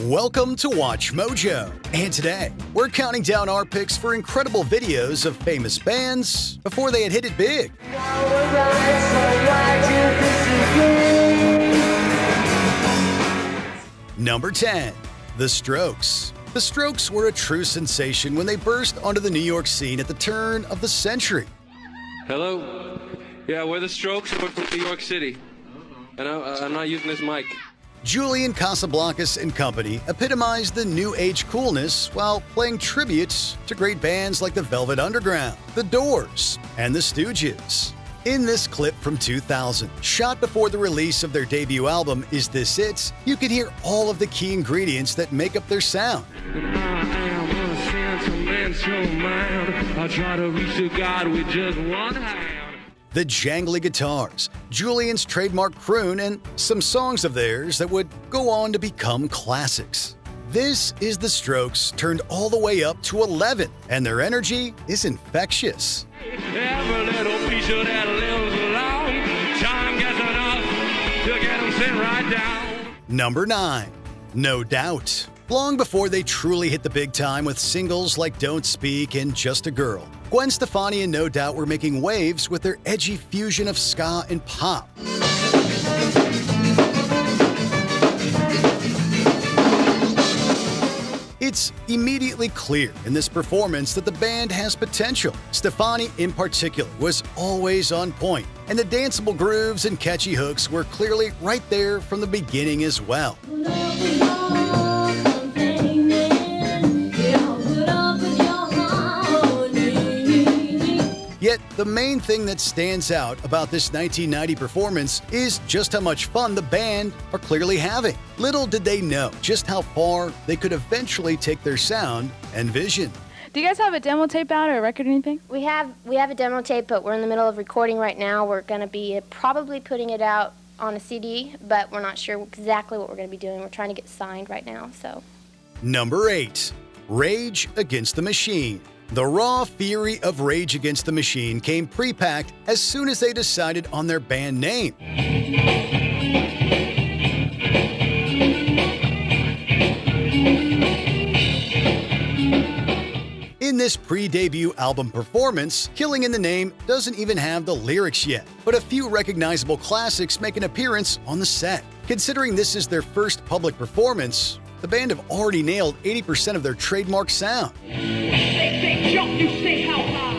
Welcome to Watch Mojo, and today we're counting down our picks for incredible videos of famous bands before they had hit it big. Number 10. The Strokes. The Strokes were a true sensation when they burst onto the New York scene at the turn of the century. Hello? Yeah, we're the Strokes, we're from New York City. And I'm not using this mic. Julian Casablancas and company epitomized the new age coolness while playing tributes to great bands like the Velvet Underground, The Doors, and The Stooges. In this clip from 2000, shot before the release of their debut album, Is This It?, you can hear all of the key ingredients that make up their sound. I try to reach to God with just one hand. The jangly guitars, Julian's trademark croon, and some songs of theirs that would go on to become classics. This is the Strokes turned all the way up to 11, and their energy is infectious. Every little piece of that lives alone. Time gets enough to get them sent right down. Number 9. No Doubt. Long before they truly hit the big time with singles like Don't Speak and Just a Girl, Gwen Stefani and No Doubt were making waves with their edgy fusion of ska and pop. It's immediately clear in this performance that the band has potential. Stefani, in particular, was always on point, and the danceable grooves and catchy hooks were clearly right there from the beginning as well. Yet, the main thing that stands out about this 1990 performance is just how much fun the band are clearly having. Little did they know just how far they could eventually take their sound and vision. Do you guys have a demo tape out or a record or anything? We have a demo tape, but we're in the middle of recording right now. We're going to be probably putting it out on a CD, but we're not sure exactly what we're going to be doing. We're trying to get signed right now, so. Number 8. Rage Against the Machine. The raw fury of Rage Against the Machine came pre-packed as soon as they decided on their band name. In this pre-debut album performance, Killing in the Name doesn't even have the lyrics yet, but a few recognizable classics make an appearance on the set. Considering this is their first public performance, the band have already nailed 80% of their trademark sound. They jump, you say how high.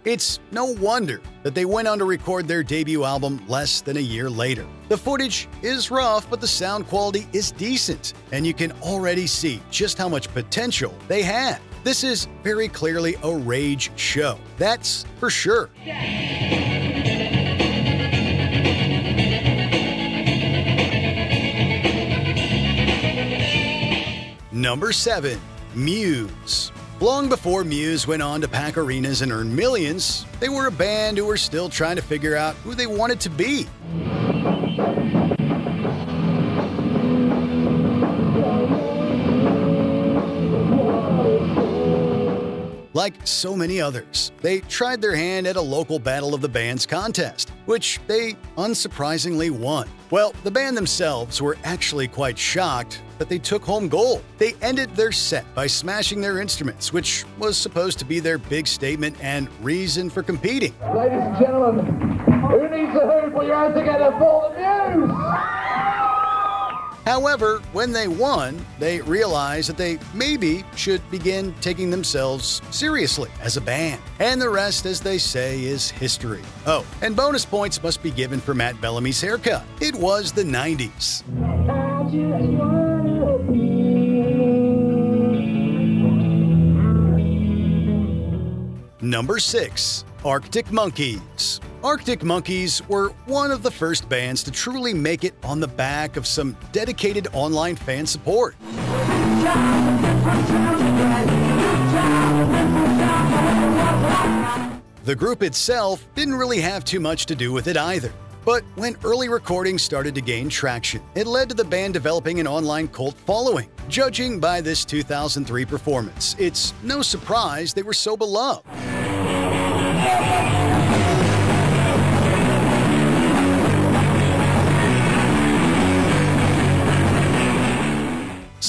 It's no wonder that they went on to record their debut album less than a year later. The footage is rough, but the sound quality is decent, and you can already see just how much potential they had. This is very clearly a Rage show, that's for sure. Number 7. Muse. Long before Muse went on to pack arenas and earn millions, they were a band who were still trying to figure out who they wanted to be. Like so many others, they tried their hand at a local Battle of the Bands contest, which they unsurprisingly won. Well, the band themselves were actually quite shocked that they took home gold. They ended their set by smashing their instruments, which was supposed to be their big statement and reason for competing. Ladies and gentlemen, who needs a who? Put your hands together for the Muse! However, when they won, they realized that they maybe should begin taking themselves seriously as a band. And the rest, as they say, is history. Oh, and bonus points must be given for Matt Bellamy's haircut. It was the 90s. Number 6. Arctic Monkeys. Arctic Monkeys were one of the first bands to truly make it on the back of some dedicated online fan support. The group itself didn't really have too much to do with it either. But when early recordings started to gain traction, it led to the band developing an online cult following. Judging by this 2003 performance, it's no surprise they were so beloved.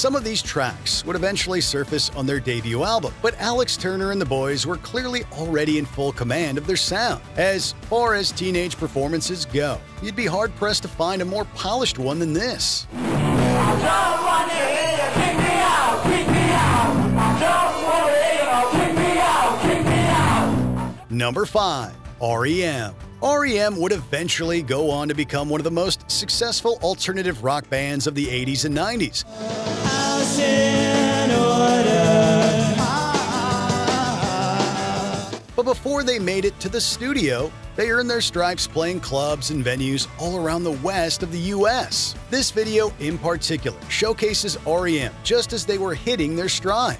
Some of these tracks would eventually surface on their debut album, but Alex Turner and the boys were clearly already in full command of their sound. As far as teenage performances go, you'd be hard-pressed to find a more polished one than this. Number 5. R.E.M. R.E.M. would eventually go on to become one of the most successful alternative rock bands of the 80s and 90s. But before they made it to the studio, they earned their stripes playing clubs and venues all around the west of the U.S. This video in particular showcases R.E.M. just as they were hitting their stride.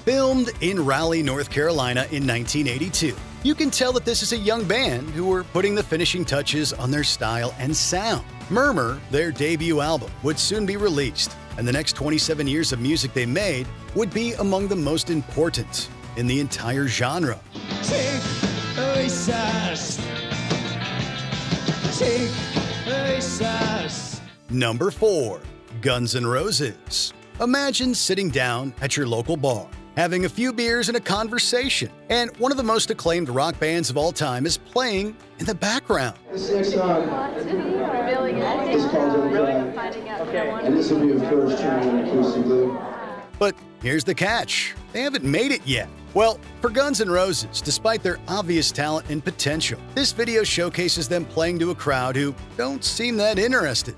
Filmed in Raleigh, North Carolina in 1982, you can tell that this is a young band who were putting the finishing touches on their style and sound. Murmur, their debut album, would soon be released, and the next 27 years of music they made would be among the most important in the entire genre. Take Oasis. Take Oasis. Number 4. Guns N' Roses. Imagine sitting down at your local bar, having a few beers and a conversation, and one of the most acclaimed rock bands of all time is playing in the background. This next song is called Untapped, and this will be the first tune acoustically. But here's the catch. They haven't made it yet. Well, for Guns N' Roses, despite their obvious talent and potential, this video showcases them playing to a crowd who don't seem that interested.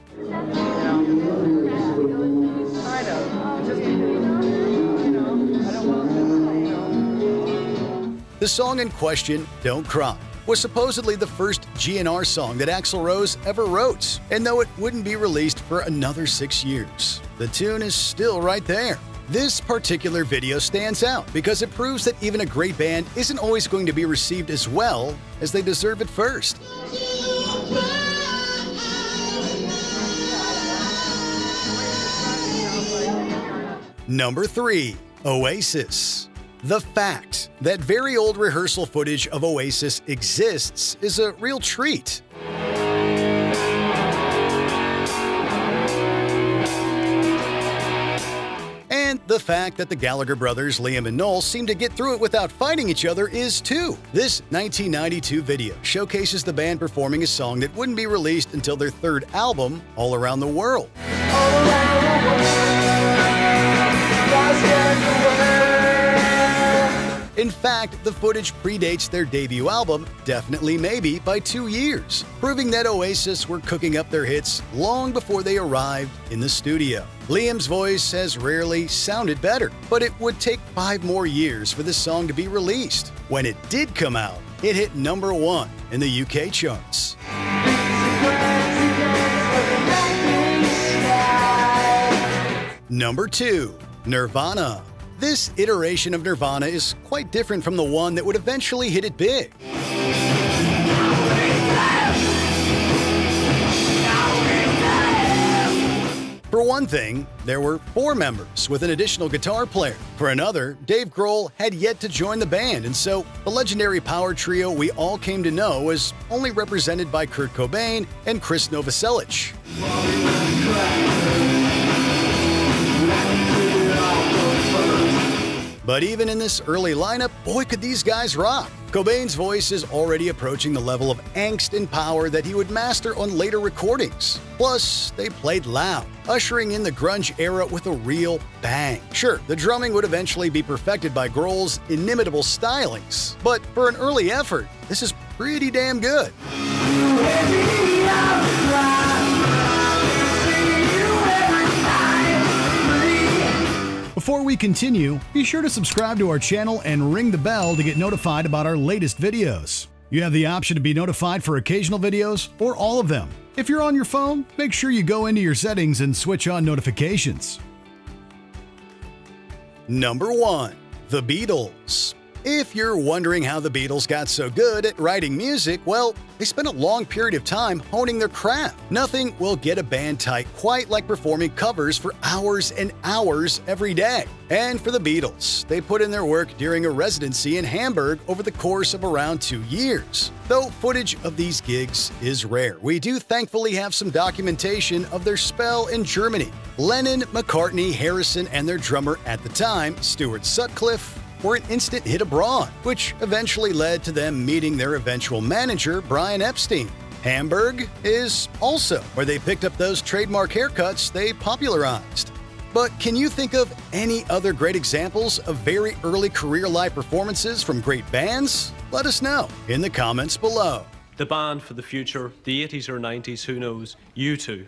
The song in question, Don't Cry, was supposedly the first GNR song that Axl Rose ever wrote, and though it wouldn't be released for another 6 years, the tune is still right there. This particular video stands out because it proves that even a great band isn't always going to be received as well as they deserve at first. Number 3. Oasis. The fact that very old rehearsal footage of Oasis exists is a real treat. And the fact that the Gallagher brothers, Liam and Noel, seem to get through it without fighting each other is too. This 1992 video showcases the band performing a song that wouldn't be released until their third album, All Around the World. In fact, the footage predates their debut album, Definitely Maybe, by 2 years, proving that Oasis were cooking up their hits long before they arrived in the studio. Liam's voice has rarely sounded better, but it would take 5 more years for this song to be released. When it did come out, it hit number 1 in the UK charts. Number 2. Nirvana. This iteration of Nirvana is quite different from the one that would eventually hit it big. For one thing, there were 4 members with an additional guitar player. For another, Dave Grohl had yet to join the band, and so the legendary power trio we all came to know was only represented by Kurt Cobain and Chris Novoselic. But even in this early lineup, boy could these guys rock. Cobain's voice is already approaching the level of angst and power that he would master on later recordings. Plus, they played loud, ushering in the grunge era with a real bang. Sure, the drumming would eventually be perfected by Grohl's inimitable stylings, but for an early effort, this is pretty damn good. Before we continue, be sure to subscribe to our channel and ring the bell to get notified about our latest videos. You have the option to be notified for occasional videos or all of them. If you're on your phone, make sure you go into your settings and switch on notifications. Number 1. The Beatles. If you're wondering how the Beatles got so good at writing music, well, they spent a long period of time honing their craft. Nothing will get a band tight quite like performing covers for hours and hours every day. And for the Beatles, they put in their work during a residency in Hamburg over the course of around 2 years. Though footage of these gigs is rare, we do thankfully have some documentation of their spell in Germany. Lennon, McCartney, Harrison, and their drummer at the time, Stuart Sutcliffe, were an instant hit abroad, which eventually led to them meeting their eventual manager, Brian Epstein. Hamburg is also where they picked up those trademark haircuts they popularized. But can you think of any other great examples of very early career live performances from great bands? Let us know in the comments below. The band for the future, the 80s or 90s, who knows? U2.